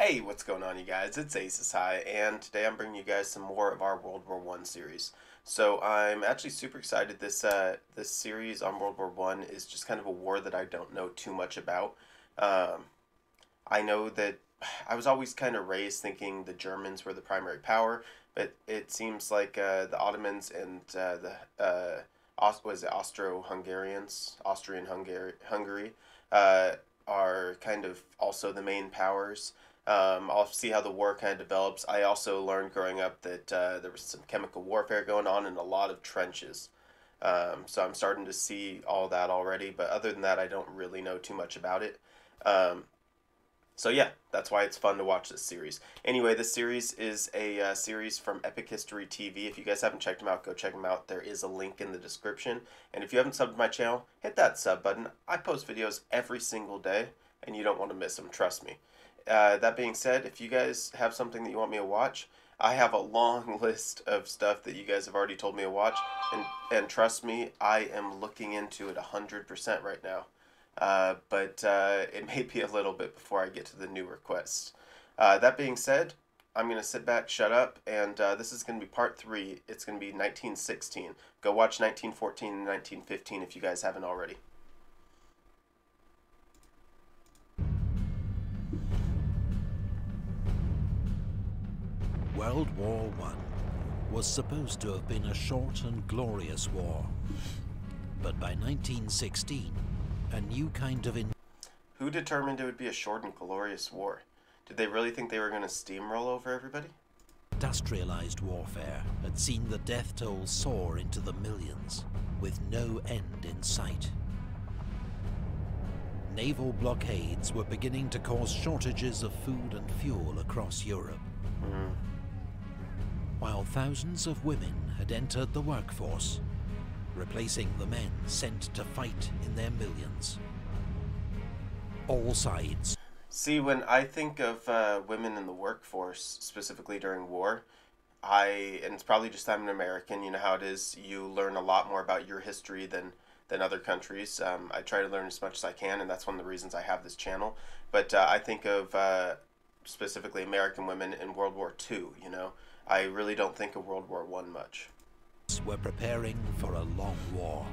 Hey, what's going on, you guys? It's Aces High, and today I'm bringing you guys some more of our World War One series. So I'm actually super excited. This series on World War One is just kind of a war that I don't know too much about. Um, I know that I was always kind of raised thinking the Germans were the primary power, but it seems like the Ottomans and was it Austro-Hungarians, Hungary, uh, are kind of also the main powers. I'll see how the war kind of develops. I also learned growing up that there was some chemical warfare going on and a lot of trenches. So I'm starting to see all that already, but other than that, I don't really know too much about it. Um, so yeah, that's why it's fun to watch this series. Anyway, this series is a series from Epic History TV. If you guys haven't checked them out, go check them out. There is a link in the description. And if you haven't subbed to my channel, hit that sub button. I post videos every single day, and you don't want to miss them, trust me. That being said, if you guys have something that you want me to watch, I have a long list of stuff that you guys have already told me to watch, and trust me, I am looking into it 100% right now. But it may be a little bit before I get to the new requests. That being said, I'm going to sit back, shut up, and this is going to be part 3. It's going to be 1916. Go watch 1914 and 1915 if you guys haven't already. World War I was supposed to have been a short and glorious war. But by 1916, a new kind of Who determined it would be a short and glorious war? Did they really think they were going to steamroll over everybody? industrialized warfare had seen the death toll soar into the millions, with no end in sight. Naval blockades were beginning to cause shortages of food and fuel across Europe. While thousands of women had entered the workforce, replacing the men sent to fight in their millions. All sides. See, when I think of women in the workforce, specifically during war, and it's probably just I'm an American, you know how it is, you learn a lot more about your history than other countries. I try to learn as much as I can, and that's one of the reasons I have this channel. But I think of specifically American women in World War II, you know. I really don't think of World War I much. Were preparing for a long war.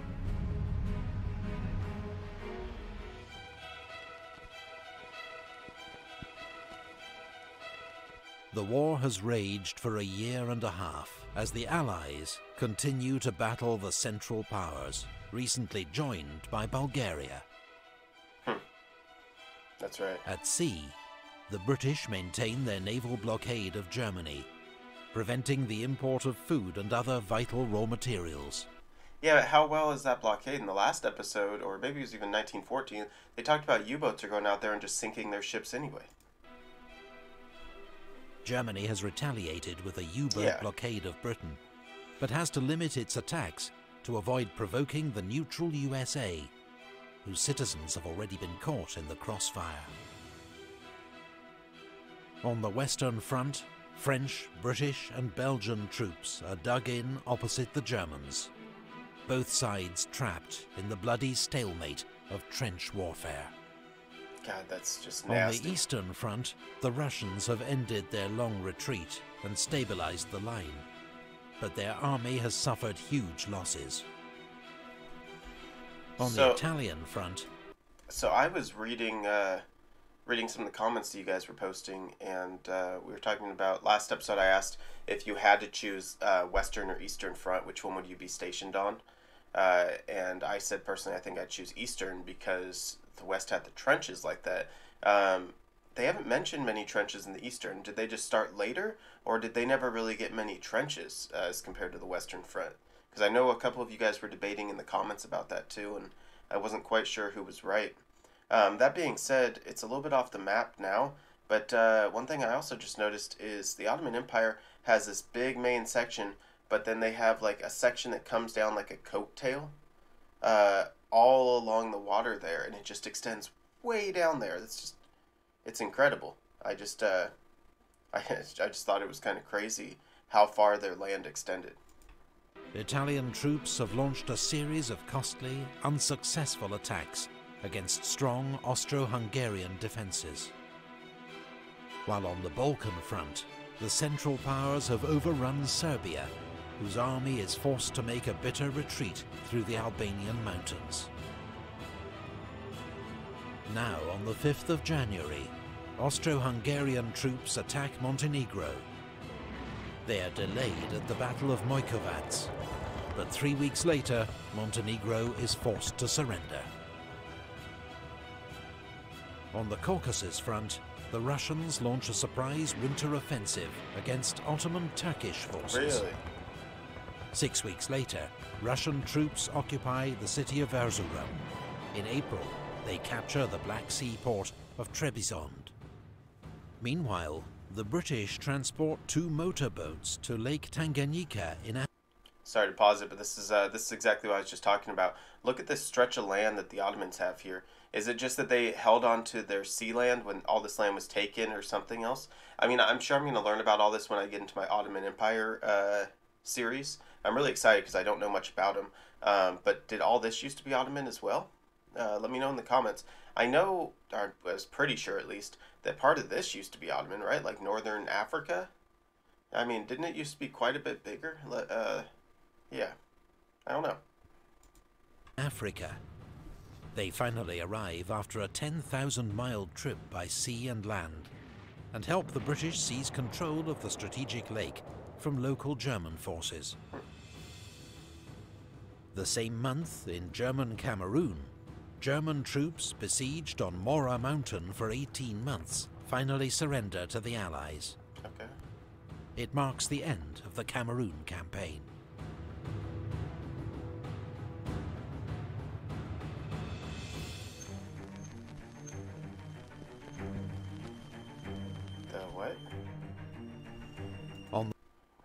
The war has raged for a year and a half as the Allies continue to battle the Central Powers, recently joined by Bulgaria. That's right. At sea, the British maintain their naval blockade of Germany, preventing the import of food and other vital raw materials. Yeah, but how well is that blockade? In the last episode, or maybe it was even 1914, they talked about U-boats are going out there and just sinking their ships anyway. Germany has retaliated with a U-boat blockade of Britain, but has to limit its attacks to avoid provoking the neutral USA, whose citizens have already been caught in the crossfire. On the Western Front, French, British and Belgian troops are dug in opposite the Germans, both sides trapped in the bloody stalemate of trench warfare. God, that's just nasty. On the Eastern Front, the Russians have ended their long retreat and stabilized the line, but their army has suffered huge losses. On the Italian front... So I was reading some of the comments that you guys were posting, and we were talking about, last episode I asked if you had to choose Western or Eastern Front, which one would you be stationed on? And I said personally I think I'd choose Eastern because the West had the trenches like that. They haven't mentioned many trenches in the Eastern. Did they just start later, or did they never really get many trenches as compared to the Western Front? Because I know a couple of you guys were debating in the comments about that too, and I wasn't quite sure who was right. That being said, it's a little bit off the map now, but one thing I also just noticed is the Ottoman Empire has this big main section, but then they have like a section that comes down like a coattail all along the water there, and it just extends way down there. It's incredible. I just thought it was kind of crazy how far their land extended. Italian troops have launched a series of costly, unsuccessful attacks against strong Austro-Hungarian defences. While on the Balkan front, the Central Powers have overrun Serbia, whose army is forced to make a bitter retreat through the Albanian mountains. Now, on the 5th of January, Austro-Hungarian troops attack Montenegro. They are delayed at the Battle of Mojkovac, but 3 weeks later, Montenegro is forced to surrender. On the Caucasus front, the Russians launch a surprise winter offensive against Ottoman Turkish forces. Really? 6 weeks later, Russian troops occupy the city of Erzurum. In April, they capture the Black Sea port of Trebizond. Meanwhile, the British transport 2 motorboats to Lake Tanganyika in Africa. Sorry to pause it, but this is exactly what I was just talking about. Look at this stretch of land that the Ottomans have here. Is it just that they held on to their sea land when all this land was taken, or something else? I mean, I'm sure I'm going to learn about all this when I get into my Ottoman Empire series. I'm really excited because I don't know much about them. But did all this used to be Ottoman as well? Let me know in the comments. I know, or I was pretty sure at least, that part of this used to be Ottoman, right? Like Northern Africa? I mean, didn't it used to be quite a bit bigger? Yeah. I don't know. Africa. They finally arrive after a 10,000-mile trip by sea and land, and help the British seize control of the strategic lake from local German forces. The same month, in German Cameroon, German troops besieged on Mora Mountain for 18 months finally surrender to the Allies. Okay. It marks the end of the Cameroon campaign. The what? On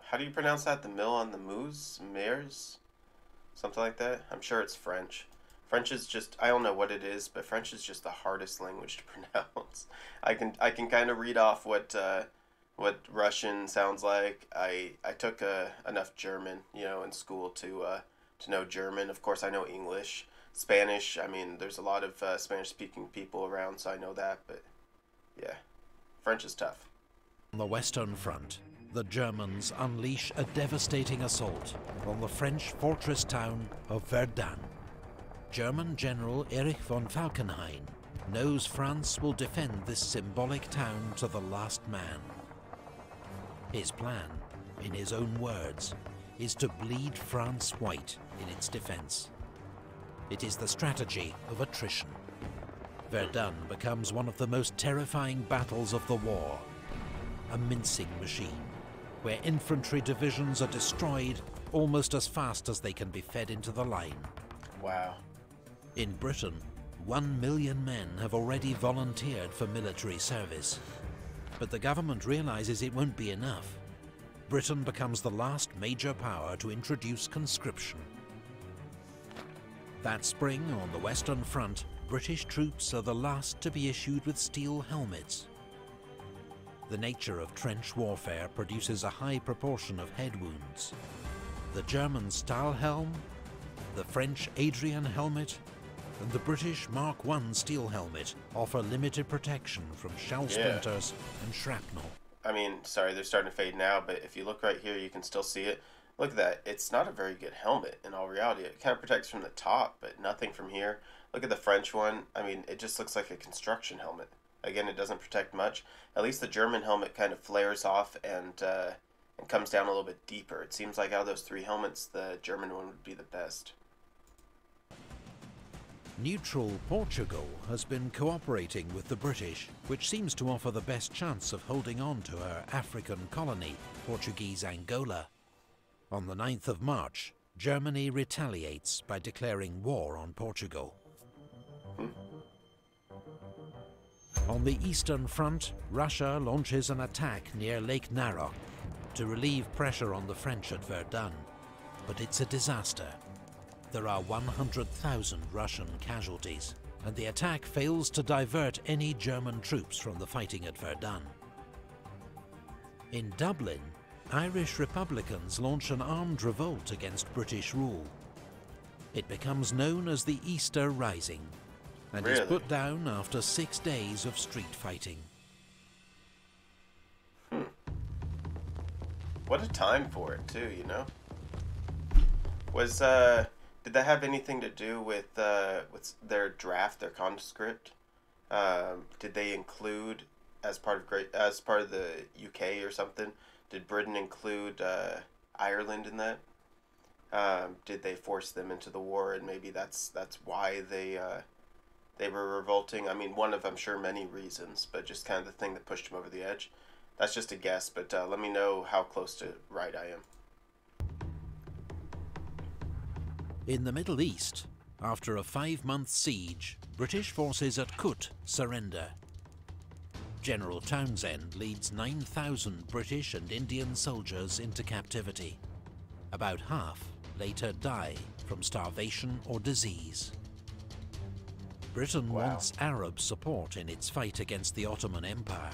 How do you pronounce that? The mill on the Meuse? Mears? Something like that? I'm sure it's French. French is just, I don't know what it is, but French is just the hardest language to pronounce. I can kind of read off what Russian sounds like. I took enough German, in school to know German. Of course, I know English. Spanish, I mean, there's a lot of Spanish-speaking people around, so I know that, but yeah, French is tough. the Western Front, the Germans unleash a devastating assault on the French fortress town of Verdun. German General Erich von Falkenhayn knows France will defend this symbolic town to the last man. His plan, in his own words, is to bleed France white in its defense. It is the strategy of attrition. Verdun becomes one of the most terrifying battles of the war, a mincing machine, where infantry divisions are destroyed almost as fast as they can be fed into the line. Wow. In Britain, 1 million men have already volunteered for military service. But the government realizes it won't be enough. Britain becomes the last major power to introduce conscription. That spring, on the Western Front, British troops are the last to be issued with steel helmets. The nature of trench warfare produces a high proportion of head wounds. The German Stahlhelm, the French Adrian helmet, and the British Mark I steel helmet offer limited protection from shell splinters and shrapnel. I mean, sorry, they're starting to fade now, but if you look right here, you can still see it. Look at that. It's not a very good helmet in all reality. It kind of protects from the top, but nothing from here. Look at the French one. I mean, it just looks like a construction helmet. Again, it doesn't protect much. At least the German helmet kind of flares off and comes down a little bit deeper. It seems like out of those 3 helmets, the German one would be the best. Neutral Portugal has been cooperating with the British, which seems to offer the best chance of holding on to her African colony, Portuguese Angola. On the 9th of March, Germany retaliates by declaring war on Portugal. On the Eastern Front, Russia launches an attack near Lake Narok to relieve pressure on the French at Verdun, but it's a disaster. There are 100,000 Russian casualties, and the attack fails to divert any German troops from the fighting at Verdun. In Dublin, Irish Republicans launch an armed revolt against British rule. It becomes known as the Easter Rising, and is put down after 6 days of street fighting. What a time for it too, you know? Was did that have anything to do with their draft, their conscript? Did they include as part of the UK or something? Did Britain include Ireland in that? Did they force them into the war, and maybe that's why they were revolting? I mean, one of, I'm sure, many reasons, but just kind of the thing that pushed them over the edge. That's just a guess, but let me know how close to right I am. In the Middle East, after a 5-month siege, British forces at Kut surrender. General Townsend leads 9,000 British and Indian soldiers into captivity. About half later die from starvation or disease. Britain wants Arab support in its fight against the Ottoman Empire,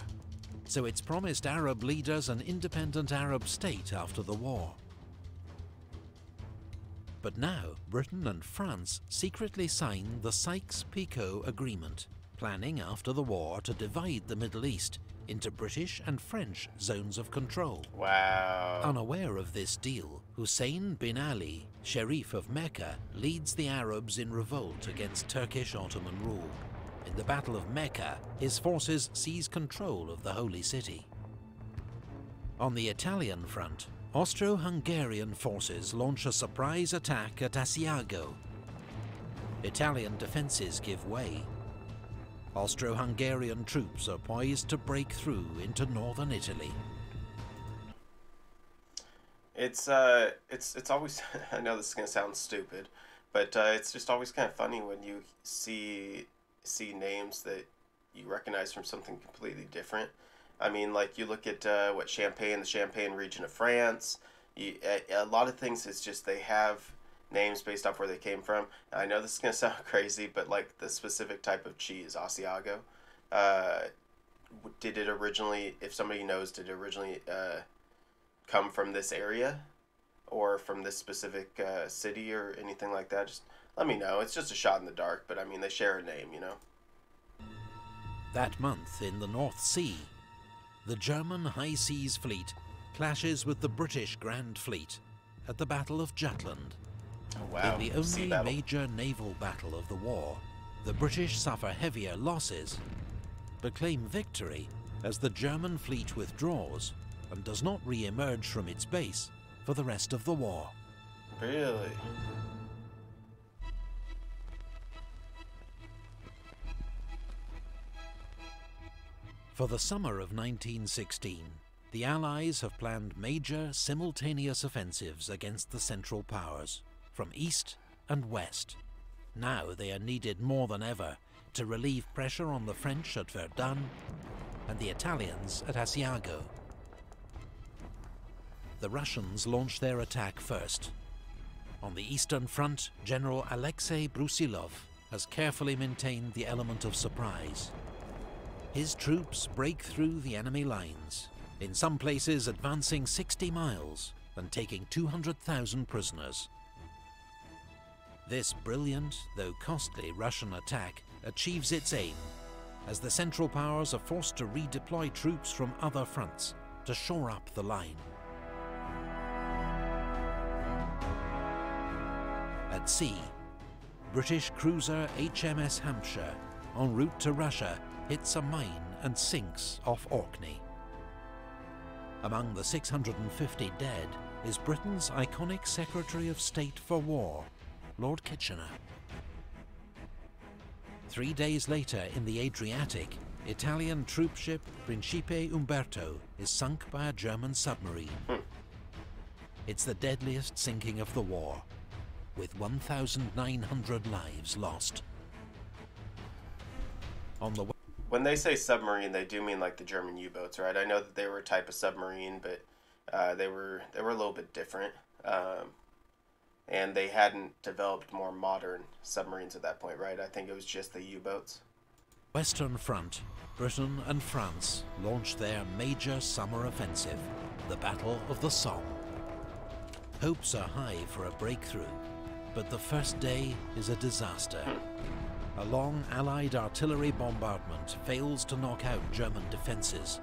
so it's promised Arab leaders an independent Arab state after the war. But now, Britain and France secretly sign the Sykes-Picot Agreement, planning after the war to divide the Middle East into British and French zones of control. Wow. Unaware of this deal, Hussein bin Ali, Sharif of Mecca, leads the Arabs in revolt against Turkish Ottoman rule. In the Battle of Mecca, his forces seize control of the Holy City. On the Italian front, Austro-Hungarian forces launch a surprise attack at Asiago. Italian defences give way. Austro-Hungarian troops are poised to break through into northern Italy. It's always, I know this is going to sound stupid, but it's just always kind of funny when you see names that you recognize from something completely different. I mean, like, you look at the Champagne region of France. A lot of things, it's just they have names based off where they came from. I know this is going to sound crazy, but like the specific type of cheese, Asiago, did it originally, if somebody knows, did it originally come from this area or from this specific city or anything like that? Just let me know. It's just a shot in the dark, but I mean, they share a name, you know? That month in the North Sea, the German High Seas Fleet clashes with the British Grand Fleet at the Battle of Jutland. Oh, wow. In the only major naval battle of the war, the British suffer heavier losses, but claim victory as the German fleet withdraws and does not re-emerge from its base for the rest of the war. Really? For the summer of 1916, the Allies have planned major simultaneous offensives against the Central Powers, from east and west. Now they are needed more than ever to relieve pressure on the French at Verdun and the Italians at Asiago. The Russians launch their attack first. On the Eastern Front, General Alexei Brusilov has carefully maintained the element of surprise. His troops break through the enemy lines, in some places advancing 60 miles and taking 200,000 prisoners. This brilliant, though costly, Russian attack achieves its aim, as the Central Powers are forced to redeploy troops from other fronts to shore up the line. At sea, British cruiser HMS Hampshire, en route to Russia, hits a mine and sinks off Orkney. Among the 650 dead is Britain's iconic Secretary of State for War, Lord Kitchener. 3 days later, in the Adriatic, Italian troopship Principe Umberto is sunk by a German submarine. It's the deadliest sinking of the war, with 1,900 lives lost. On the When they say submarine, they do mean like the German U-boats, right? I know that they were a type of submarine, but they were a little bit different, and they hadn't developed more modern submarines at that point, right? I think it was just the U-boats. Western Front, Britain and France launched their major summer offensive, the Battle of the Somme. Hopes are high for a breakthrough, but the first day is a disaster. A long Allied artillery bombardment fails to knock out German defences,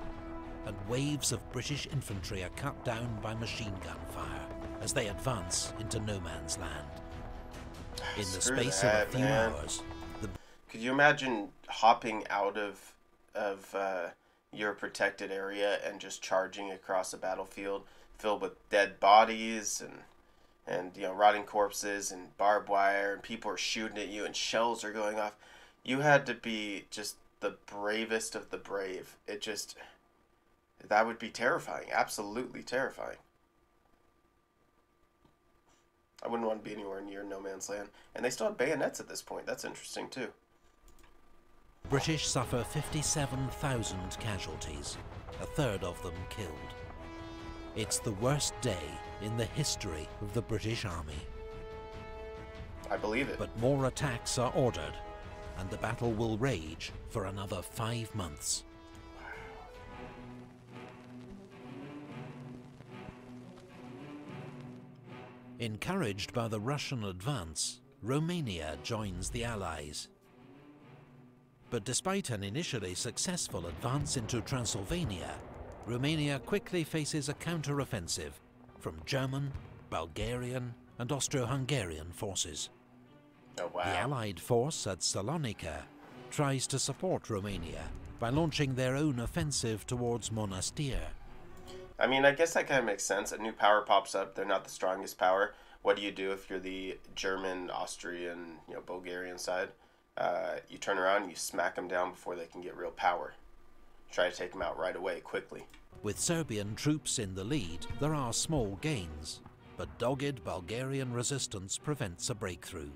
and waves of British infantry are cut down by machine gun fire as they advance into no man's land. In the space of a few hours, could you imagine hopping out of your protected area and just charging across a battlefield filled with dead bodies and you know, rotting corpses and barbed wire, and people are shooting at you and shells are going off? You had to be just the bravest of the brave. That would be terrifying, absolutely terrifying. I wouldn't want to be anywhere near no man's land. And they still have bayonets at this point. That's interesting too. British suffer 57,000 casualties, a third of them killed. It's the worst day in the history of the British Army. I believe it. But more attacks are ordered, and the battle will rage for another 5 months. Encouraged by the Russian advance, Romania joins the Allies. But despite an initially successful advance into Transylvania, Romania quickly faces a counter-offensive from German, Bulgarian and Austro-Hungarian forces. Oh, wow. The Allied force at Salonika tries to support Romania by launching their own offensive towards Monastir. I mean, I guess that kind of makes sense. A new power pops up. They're not the strongest power. What do you do if you're the German, Austrian, Bulgarian side? You turn around and you smack them down before they can get real power. Try to take them out right away, quickly. With Serbian troops in the lead, there are small gains, but dogged Bulgarian resistance prevents a breakthrough.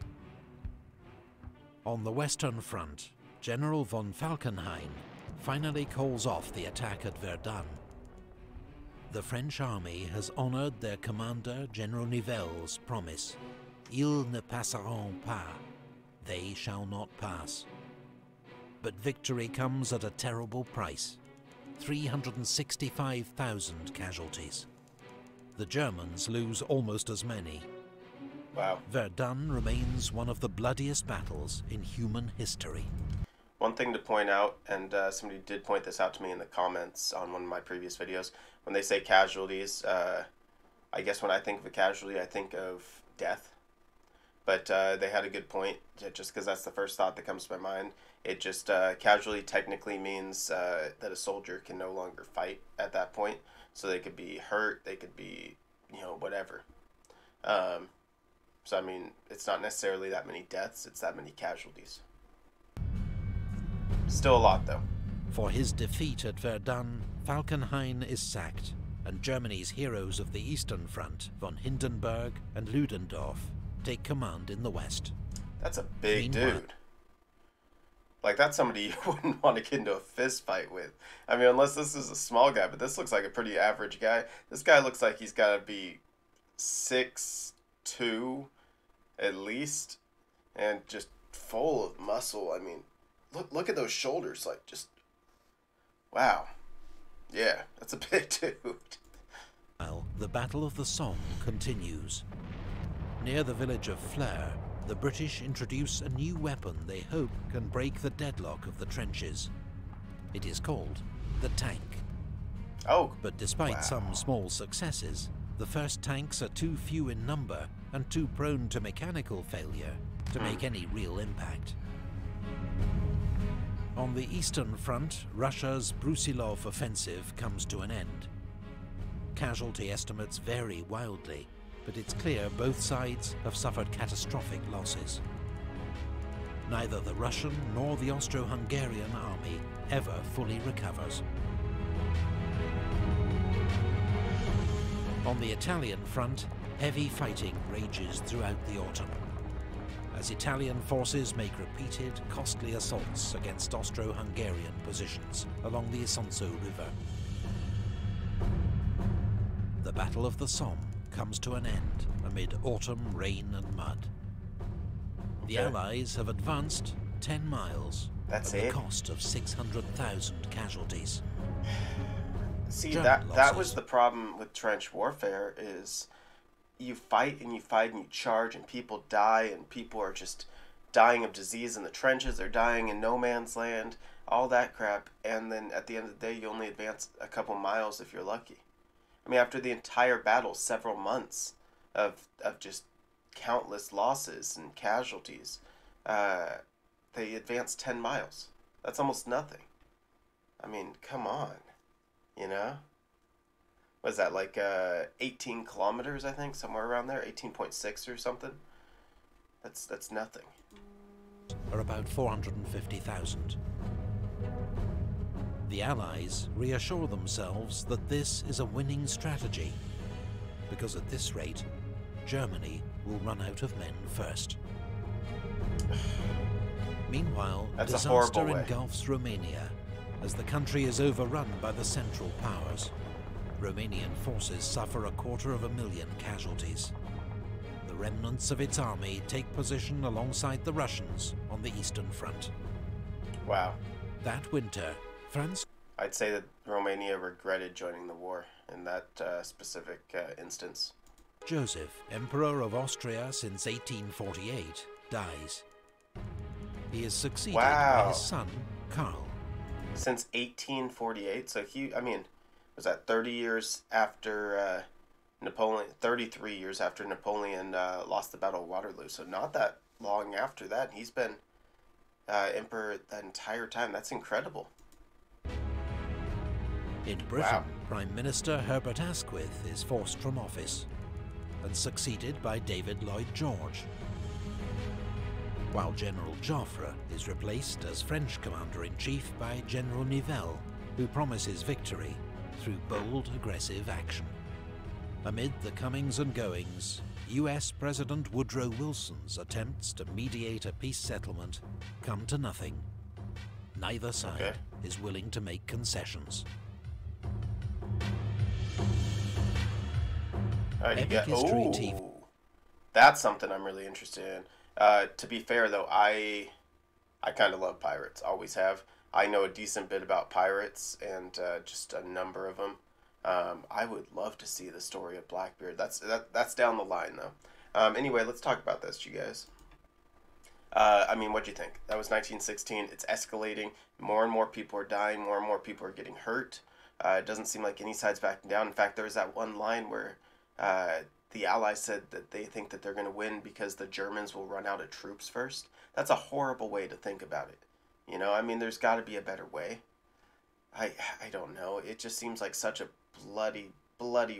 On the Western Front, General von Falkenhayn finally calls off the attack at Verdun. The French army has honoured their commander, General Nivelle's promise. Ils ne passeront pas. They shall not pass. But victory comes at a terrible price. 365,000 casualties. The Germans lose almost as many. Wow. Verdun remains one of the bloodiest battles in human history. One thing to point out, and somebody did point this out to me in the comments on one of my previous videos, when they say casualties, I guess when I think of a casualty, I think of death. But they had a good point, just because that's the first thought that comes to my mind. It just, casualty technically means that a soldier can no longer fight at that point. So they could be hurt, they could be, whatever. So, I mean, it's not necessarily that many deaths, it's that many casualties. Still a lot, though. For his defeat at Verdun, Falkenhayn is sacked, and Germany's heroes of the Eastern Front, von Hindenburg and Ludendorff, take command in the west. That's a big dude. Like, that's somebody you wouldn't want to get into a fist fight with. I mean, unless this is a small guy, but this looks like a pretty average guy. This guy looks like he's got to be 6'2", at least, and just full of muscle. I mean, look at those shoulders, like, just, wow. Yeah, that's a big dude. Well, the Battle of the Somme continues. Near the village of Flers, the British introduce a new weapon they hope can break the deadlock of the trenches. It is called the tank. Oh, but despite some small successes, the first tanks are too few in number and too prone to mechanical failure to make any real impact. On the Eastern Front, Russia's Brusilov offensive comes to an end. Casualty estimates vary wildly, but it's clear both sides have suffered catastrophic losses. Neither the Russian nor the Austro-Hungarian army ever fully recovers. On the Italian front, heavy fighting rages throughout the autumn, as Italian forces make repeated, costly assaults against Austro-Hungarian positions along the Isonzo River. The Battle of the Somme comes to an end amid autumn rain and mud. The Allies have advanced 10 miles at the cost of 600,000 casualties. See, that was the problem with trench warfare, is you fight and you fight and you charge and people die and people are just dying of disease in the trenches. They're dying in no man's land. all that crap, and then at the end of the day, you only advance a couple miles if you're lucky. I mean, after the entire battle, several months of just countless losses and casualties, uh, they advanced 10 miles. That's almost nothing. I mean, come on, you know? Was that like 18 kilometers, I think, somewhere around there? 18.6 or something? That's nothing. Are about 450,000. The Allies reassure themselves that this is a winning strategy, because at this rate, Germany will run out of men first. Meanwhile, disaster engulfs Romania as the country is overrun by the Central Powers. Romanian forces suffer 250,000 casualties. The remnants of its army take position alongside the Russians on the Eastern Front. Wow. That winter, France... I'd say that Romania regretted joining the war in that specific instance. Joseph, Emperor of Austria since 1848, dies. He is succeeded by his son, Karl. Since 1848? So I mean, was that 30 years after Napoleon, 33 years after Napoleon lost the Battle of Waterloo, so not that long after that. He's been emperor that entire time. That's incredible. In Britain, Prime Minister Herbert Asquith is forced from office and succeeded by David Lloyd George, while General Joffre is replaced as French Commander-in-Chief by General Nivelle, who promises victory through bold, aggressive action. Amid the comings and goings, US President Woodrow Wilson's attempts to mediate a peace settlement come to nothing. Neither side is willing to make concessions. That's something I'm really interested in. To be fair, though, I kind of love pirates. Always have. I know a decent bit about pirates and just a number of them. I would love to see the story of Blackbeard. That's down the line, though. Anyway, let's talk about this, you guys. I mean, what'd you think? That was 1916. It's escalating. More and more people are dying. More and more people are getting hurt. It doesn't seem like any side's backing down. In fact, there was that one line where the Allies said that they think that they're going to win because the Germans will run out of troops first. That's a horrible way to think about it. You know, I mean, there's got to be a better way. I don't know. It just seems like such a bloody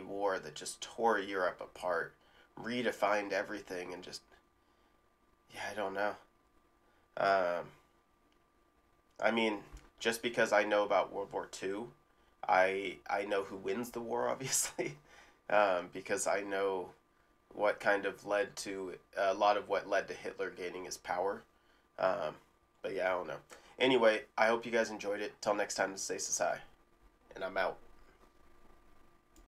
war that just tore Europe apart, redefined everything, and just, yeah, I don't know. I mean, just because I know about World War II, I know who wins the war, obviously, because I know what kind of led to a lot of what led to Hitler gaining his power. But yeah, I don't know. Anyway, I hope you guys enjoyed it. Till next time, stay Sasai, and I'm out.